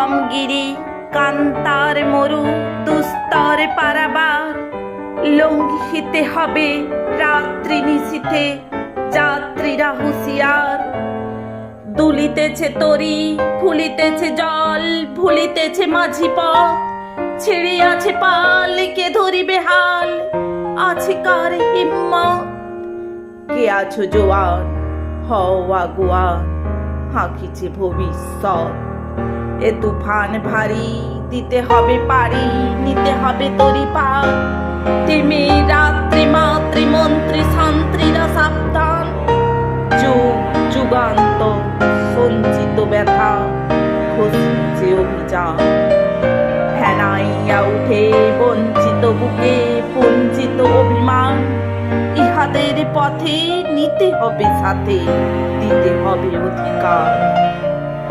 হেমগিরি কান্তার মরু দুস্তর পারাবার, লঙ্ঘিতে হবে রাত্রি নিশীথে যাত্রীরা হুঁশিয়ার। দুলিতেছে তরি, ফুলিতেছে জল, ভুলিতেছে মাঝি পথ, ছেড়ে আছে পাল, কে ধরিবে হাল, আছে কার হিম্মত? কে আছো জোয়ান, হও আগুয়ান, হাঁকিছে ভবিষ্যৎ। এ তুফান ভারী, দিতে হবে পারি, নিতে হবে তরি পার। তিমি রাত্রি মাতৃ মন্ত্রী শান্ত্রীরা সাবধান, যুগ যুগান্ত সঞ্চিত ব্যথা ঘষছে অভিযান। ফেনাইয়া উঠে বঞ্চিত বুকে বঞ্চিত অভিমান, ইহাদের পথে নিতে হবে সাথে, দিতে হবে অধিকার।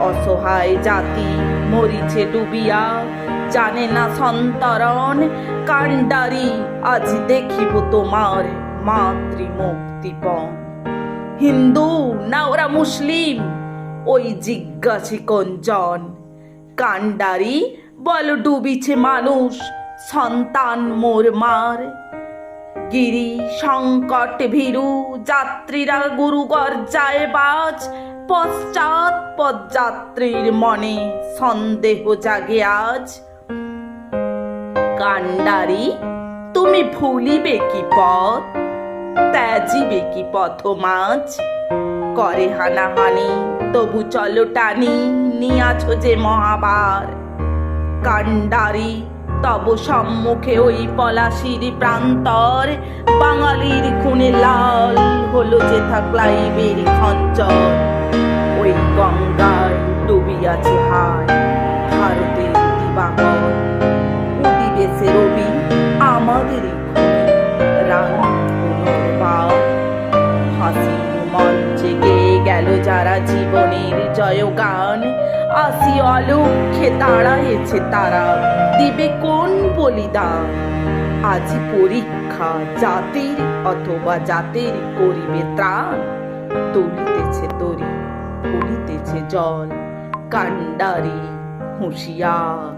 অসহায় জাতি মরিছে ডুবিয়া, জানে না সন্তরণ, কান্ডারি আজ দেখিব তোমার মাতৃমুক্তিপণ। হিন্দু না ওরা মুসলিম, ওই জিজ্ঞাসে কোনজন? কান্ডারি বল ডুবিছে মানুষ, সন্তান মোর মার। গিরি সংকট ভীরু যাত্রীরা গুরু গর্জায় বাজ, পশ্চাৎ পদযাত্রীর মনে সন্দেহ জাগে আজ। কান্ডারি তুমি ভুলিবে কি পথ, ত্যাজিবে কি পথ মাঝ? করে হানাহানি তবু চলো টানি, নিয়াছো যে মহাবার। কান্ডারি তব সম্মুখে ওই পলাশির প্রান্তর, বাঙালির খুনে লাল হলো যে থাকলাইবের খঞ্চর। ওই গঙ্গায় ডুবিয়াছে হায় ভারতের দিবাকর, উদিবে সে রবি আমাদের রানী পুনর্বার। হাসির মঞ্চে গেয়ে গেল যারা জীবনের জয়গান, আসি অলক্ষ্যে দাঁড়ায়েছে তারা, দিবে কোন বলিদান? আজ পরীক্ষা জাতির অথবা জাতের করিবে ত্রাণ। তুলিতেছে তরি, ফুলিতেছে জল, কান্ডারি হুঁশিয়ার।